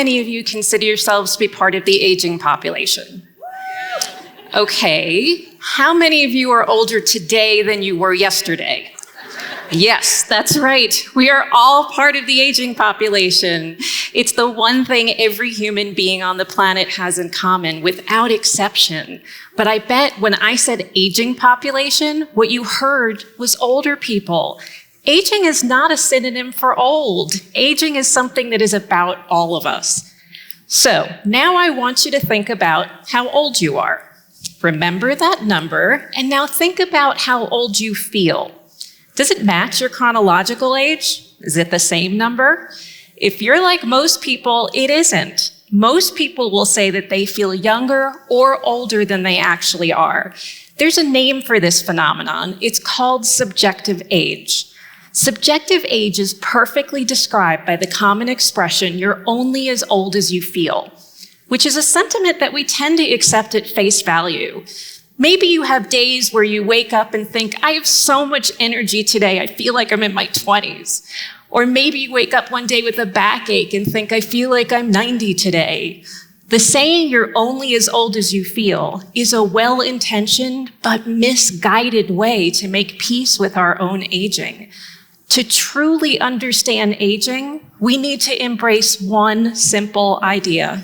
many of you consider yourselves to be part of the aging population? Okay. How many of you are older today than you were yesterday? Yes, that's right. We are all part of the aging population. It's the one thing every human being on the planet has in common, without exception. But I bet when I said aging population, what you heard was older people. Aging is not a synonym for old. Aging is something that is about all of us. So now I want you to think about how old you are. Remember that number, and now think about how old you feel. Does it match your chronological age? Is it the same number? If you're like most people, it isn't. Most people will say that they feel younger or older than they actually are. There's a name for this phenomenon. It's called subjective age. Subjective age is perfectly described by the common expression, "you're only as old as you feel," which is a sentiment that we tend to accept at face value. Maybe you have days where you wake up and think, I have so much energy today, I feel like I'm in my 20s. Or maybe you wake up one day with a backache and think, I feel like I'm 90 today. The saying, "you're only as old as you feel," is a well-intentioned but misguided way to make peace with our own aging. To truly understand aging, we need to embrace one simple idea.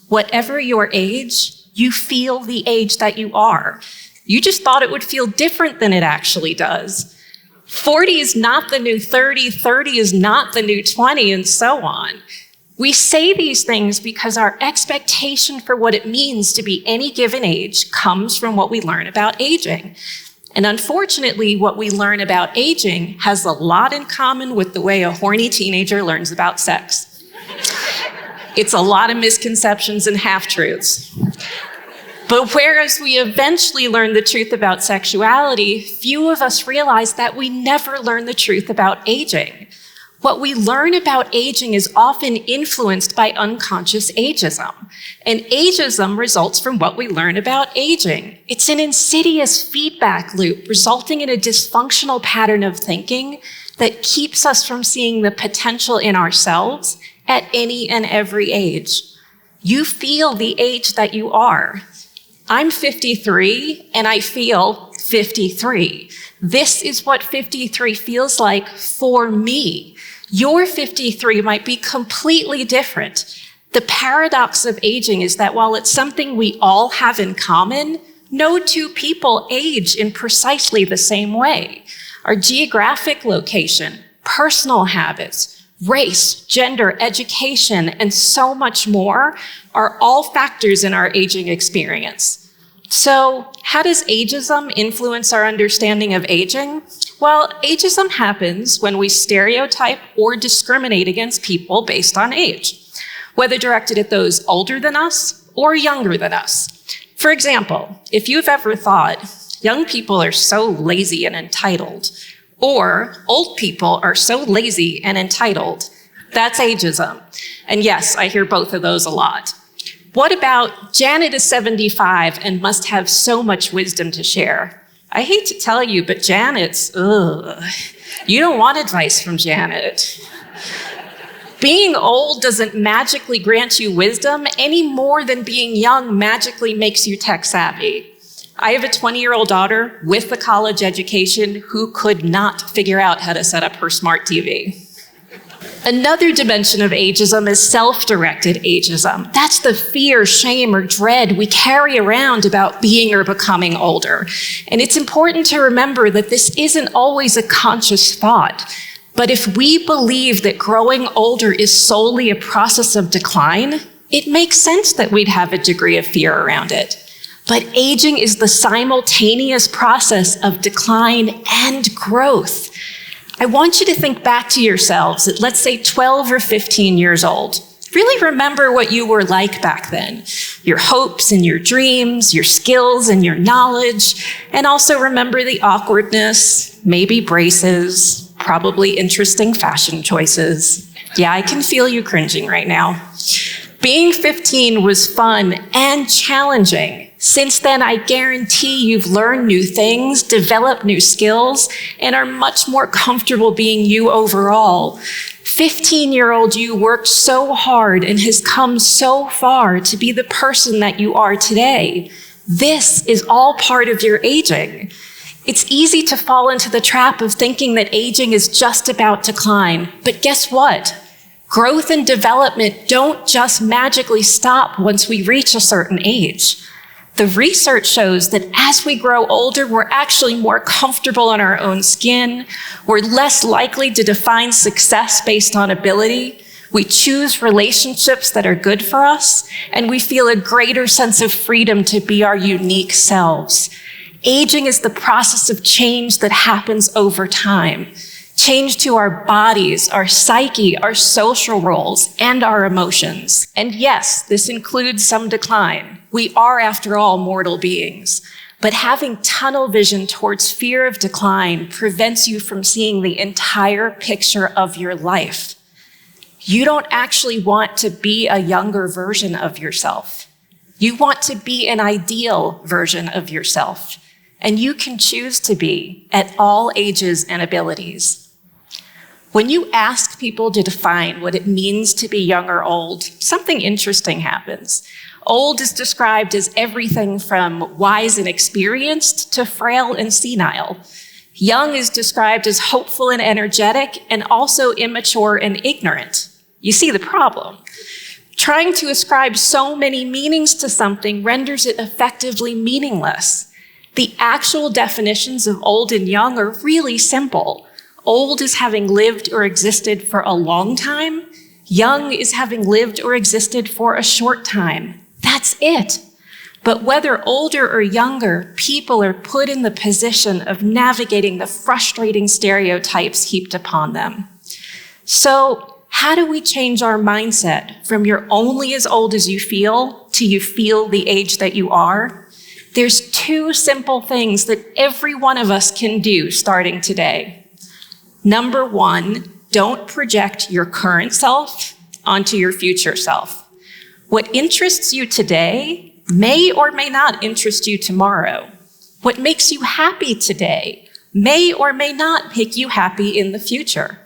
Whatever your age, you feel the age that you are. You just thought it would feel different than it actually does. 40 is not the new 30, 30 is not the new 20, and so on. We say these things because our expectation for what it means to be any given age comes from what we learn about aging. And unfortunately, what we learn about aging has a lot in common with the way a horny teenager learns about sex. It's a lot of misconceptions and half-truths. But whereas we eventually learn the truth about sexuality, few of us realize that we never learn the truth about aging. What we learn about aging is often influenced by unconscious ageism. And ageism results from what we learn about aging. It's an insidious feedback loop resulting in a dysfunctional pattern of thinking that keeps us from seeing the potential in ourselves at any and every age. You feel the age that you are. I'm 53 and I feel 53. This is what 53 feels like for me. Your 53 might be completely different. The paradox of aging is that while it's something we all have in common, no two people age in precisely the same way. Our geographic location, personal habits, race, gender, education, and so much more are all factors in our aging experience. So, how does ageism influence our understanding of aging? Well, ageism happens when we stereotype or discriminate against people based on age, whether directed at those older than us or younger than us. For example, if you've ever thought, young people are so lazy and entitled, or old people are so lazy and entitled, that's ageism. And yes, I hear both of those a lot. What about Janet is 75 and must have so much wisdom to share? I hate to tell you, but Janet's, you don't want advice from Janet. Being old doesn't magically grant you wisdom any more than being young magically makes you tech savvy. I have a 20-year-old daughter with a college education who could not figure out how to set up her smart TV. Another dimension of ageism is self-directed ageism. That's the fear, shame, or dread we carry around about being or becoming older. And it's important to remember that this isn't always a conscious thought. But if we believe that growing older is solely a process of decline, it makes sense that we'd have a degree of fear around it. But aging is the simultaneous process of decline and growth. I want you to think back to yourselves at, let's say, 12 or 15 years old. Really remember what you were like back then, your hopes and your dreams, your skills and your knowledge, and also remember the awkwardness, maybe braces, probably interesting fashion choices. Yeah, I can feel you cringing right now. Being 15 was fun and challenging. Since then, I guarantee you've learned new things, developed new skills, and are much more comfortable being you overall. 15-year-old you worked so hard and has come so far to be the person that you are today. This is all part of your aging. It's easy to fall into the trap of thinking that aging is just about decline. But guess what? Growth and development don't just magically stop once we reach a certain age. The research shows that as we grow older, we're actually more comfortable in our own skin. We're less likely to define success based on ability. We choose relationships that are good for us, and we feel a greater sense of freedom to be our unique selves. Aging is the process of change that happens over time. Change to our bodies, our psyche, our social roles, and our emotions. And yes, this includes some decline. We are, after all, mortal beings. But having tunnel vision towards fear of decline prevents you from seeing the entire picture of your life. You don't actually want to be a younger version of yourself. You want to be an ideal version of yourself. And you can choose to be at all ages and abilities. When you ask people to define what it means to be young or old, something interesting happens. Old is described as everything from wise and experienced to frail and senile. Young is described as hopeful and energetic, and also immature and ignorant. You see the problem. Trying to ascribe so many meanings to something renders it effectively meaningless. The actual definitions of old and young are really simple. Old is having lived or existed for a long time. Young is having lived or existed for a short time. That's it. But whether older or younger, people are put in the position of navigating the frustrating stereotypes heaped upon them. So, how do we change our mindset from you're only as old as you feel to you feel the age that you are? There's two simple things that every one of us can do starting today. Number one, don't project your current self onto your future self. What interests you today may or may not interest you tomorrow. What makes you happy today may or may not make you happy in the future.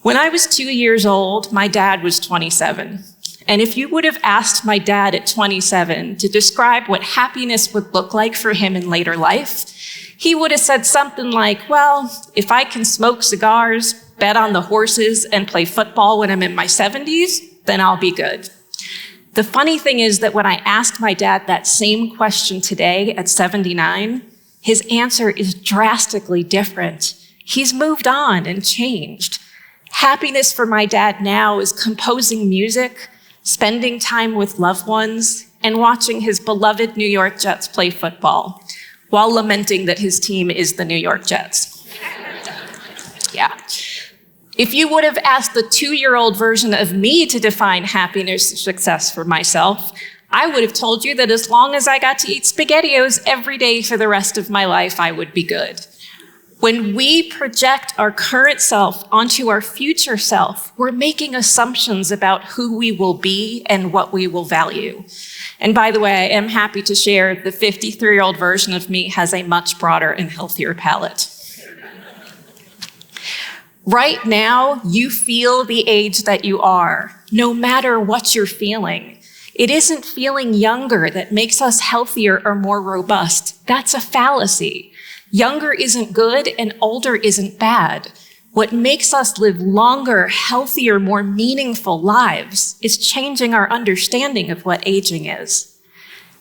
When I was 2 years old, my dad was 27. And if you would have asked my dad at 27 to describe what happiness would look like for him in later life, he would have said something like, well, if I can smoke cigars, bet on the horses, and play football when I'm in my 70s, then I'll be good. The funny thing is that when I ask my dad that same question today at 79, his answer is drastically different. He's moved on and changed. Happiness for my dad now is composing music, spending time with loved ones, and watching his beloved New York Jets play football, while lamenting that his team is the New York Jets. Yeah. If you would have asked the 2-year-old version of me to define happiness or success for myself, I would have told you that as long as I got to eat SpaghettiOs every day for the rest of my life, I would be good. When we project our current self onto our future self, we're making assumptions about who we will be and what we will value. And by the way, I am happy to share the 53-year-old version of me has a much broader and healthier palate. Right now, you feel the age that you are, no matter what you're feeling. It isn't feeling younger that makes us healthier or more robust. That's a fallacy. Younger isn't good and older isn't bad. What makes us live longer, healthier, more meaningful lives is changing our understanding of what aging is.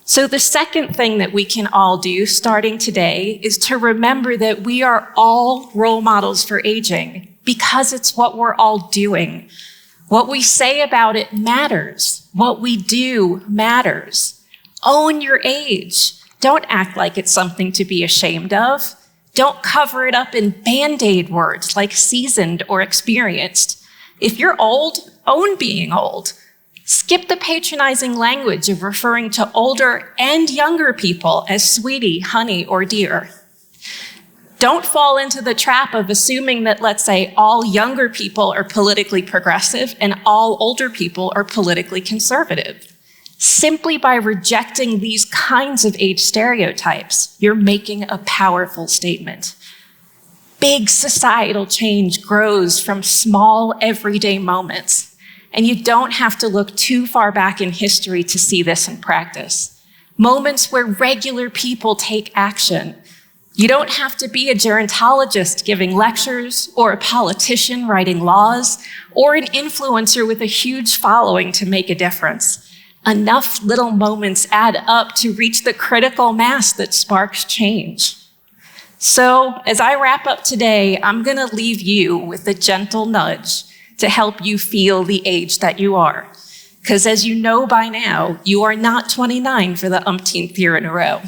So the second thing that we can all do starting today is to remember that we are all role models for aging because it's what we're all doing. What we say about it matters. What we do matters. Own your age. Don't act like it's something to be ashamed of. Don't cover it up in Band-Aid words like seasoned or experienced. If you're old, own being old. Skip the patronizing language of referring to older and younger people as sweetie, honey, or dear. Don't fall into the trap of assuming that, let's say, all younger people are politically progressive and all older people are politically conservative. Simply by rejecting these kinds of age stereotypes, you're making a powerful statement. Big societal change grows from small, everyday moments, and you don't have to look too far back in history to see this in practice. Moments where regular people take action. You don't have to be a gerontologist giving lectures, or a politician writing laws, or an influencer with a huge following to make a difference. Enough little moments add up to reach the critical mass that sparks change. So, as I wrap up today, I'm going to leave you with a gentle nudge to help you feel the age that you are. Because as you know by now, you are not 29 for the umpteenth year in a row.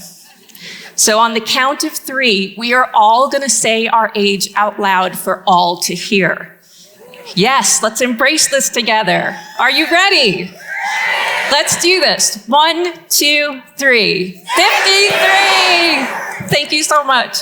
So on the count of 3, we are all going to say our age out loud for all to hear. Yes, let's embrace this together. Are you ready? Let's do this. 1, 2, 3. 53! Thank you so much.